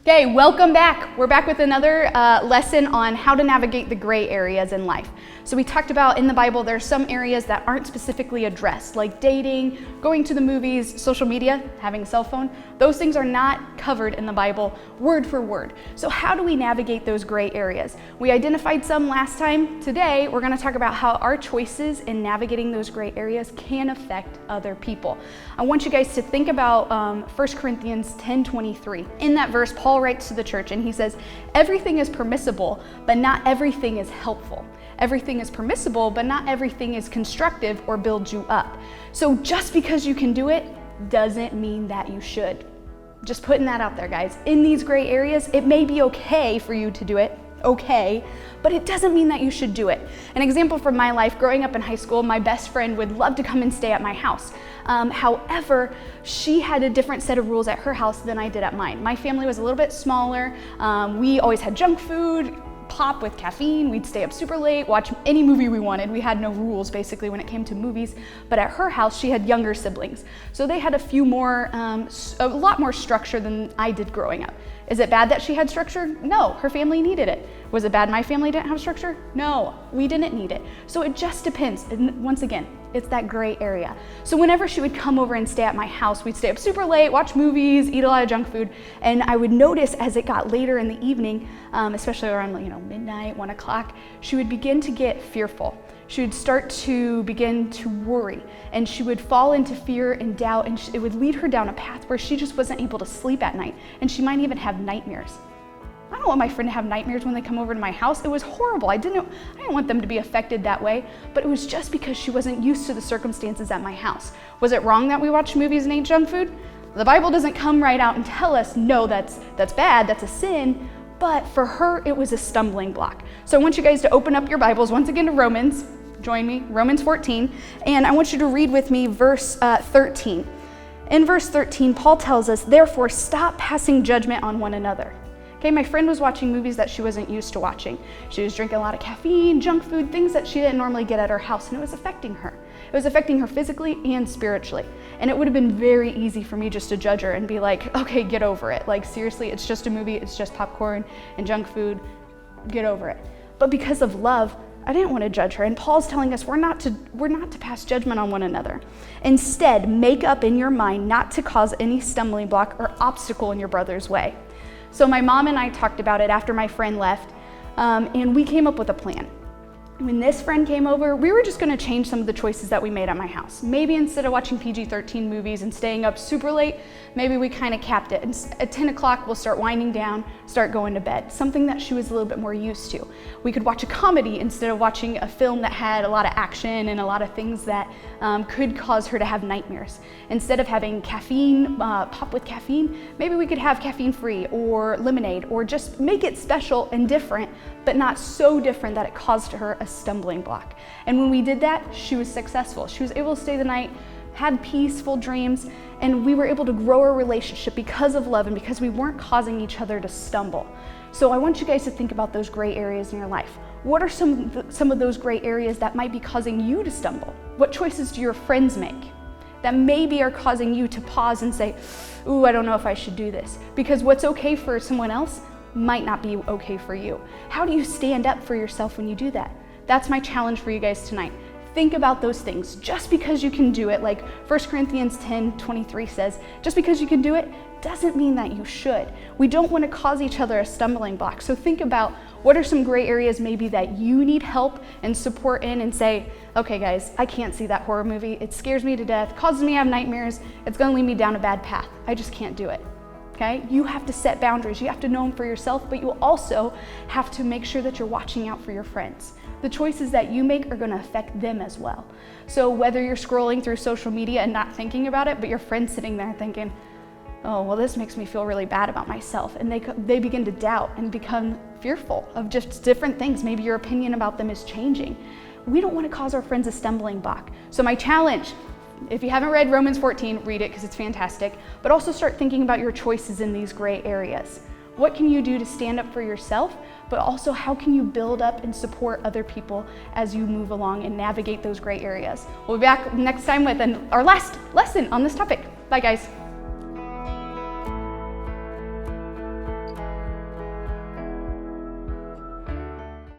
Okay, welcome back. We're back with another lesson on how to navigate the gray areas in life. So we talked about in the Bible, there's some areas that aren't specifically addressed, like dating, going to the movies, social media, having a cell phone. Those things are not covered in the Bible word for word. So how do we navigate those gray areas? We identified some last time. Today, we're gonna talk about how our choices in navigating those gray areas can affect other people. I want you guys to think about 1 Corinthians 10:23. In that verse, Paul writes to the church and he says, everything is permissible, but not everything is helpful. Everything is permissible, but not everything is constructive or builds you up. So just because you can do it doesn't mean that you should. Just putting that out there, guys. In these gray areas, it may be okay for you to do it, okay, but it doesn't mean that you should do it. An example from my life, growing up in high school, my best friend would love to come and stay at my house. However, she had a different set of rules at her house than I did at mine. My family was a little bit smaller. We always had junk food, pop with caffeine. We'd stay up super late, watch any movie we wanted. We had no rules basically when it came to movies. But at her house, she had younger siblings. So they had a lot more structure than I did growing up. Is it bad that she had structure? No, her family needed it. Was it bad my family didn't have structure? No, we didn't need it. So it just depends. And once again, it's that gray area. So whenever she would come over and stay at my house, we'd stay up super late, watch movies, eat a lot of junk food. And I would notice as it got later in the evening, especially around midnight, 1 o'clock, she would begin to get fearful. She would start to begin to worry, and she would fall into fear and doubt, and it would lead her down a path where she just wasn't able to sleep at night, and she might even have nightmares. I don't want my friend to have nightmares when they come over to my house. It was horrible. I didn't want them to be affected that way, but it was just because she wasn't used to the circumstances at my house. Was it wrong that we watched movies and ate junk food? The Bible doesn't come right out and tell us, no, that's bad, that's a sin, but for her, it was a stumbling block. So I want you guys to open up your Bibles once again to Romans. Join me, Romans 14, and I want you to read with me verse 13. In verse 13, Paul tells us, therefore, stop passing judgment on one another. Okay, my friend was watching movies that she wasn't used to watching. She was drinking a lot of caffeine, junk food, things that she didn't normally get at her house, and it was affecting her. It was affecting her physically and spiritually. And it would have been very easy for me just to judge her and be like, okay, get over it. Like, seriously, it's just a movie, it's just popcorn and junk food, get over it. But because of love, I didn't want to judge her. And Paul's telling us we're not to pass judgment on one another. Instead, make up in your mind not to cause any stumbling block or obstacle in your brother's way. So my mom and I talked about it after my friend left, and we came up with a plan. When this friend came over, we were just going to change some of the choices that we made at my house. Maybe instead of watching PG-13 movies and staying up super late, maybe we kind of capped it. And at 10 o'clock, we'll start winding down, start going to bed, something that she was a little bit more used to. We could watch a comedy instead of watching a film that had a lot of action and a lot of things that could cause her to have nightmares. Instead of having caffeine, pop with caffeine, maybe we could have caffeine-free or lemonade, or just make it special and different, but not so different that it caused her a stumbling block. And when we did that, she was successful. She was able to stay the night, had peaceful dreams, and we were able to grow our relationship because of love and because we weren't causing each other to stumble. So I want you guys to think about those gray areas in your life. What are some of those gray areas that might be causing you to stumble? What choices do your friends make that maybe are causing you to pause and say, ooh, I don't know if I should do this? Because what's okay for someone else might not be okay for you. How do you stand up for yourself when you do that? That's my challenge for you guys tonight. Think about those things. Just because you can do it, like 1 Corinthians 10:23 says, just because you can do it doesn't mean that you should. We don't want to cause each other a stumbling block. So think about what are some gray areas maybe that you need help and support in, and say, okay guys, I can't see that horror movie. It scares me to death, causes me to have nightmares. It's going to lead me down a bad path. I just can't do it. Okay? You have to set boundaries. You have to know them for yourself, but you also have to make sure that you're watching out for your friends. The choices that you make are going to affect them as well. So whether you're scrolling through social media and not thinking about it, but your friend's sitting there thinking, oh, well, this makes me feel really bad about myself. And they begin to doubt and become fearful of just different things. Maybe your opinion about them is changing. We don't want to cause our friends a stumbling block. So my challenge, if you haven't read Romans 14, read it because it's fantastic, but also start thinking about your choices in these gray areas. What can you do to stand up for yourself, but also how can you build up and support other people as you move along and navigate those gray areas? We'll be back next time with our last lesson on this topic. Bye, guys.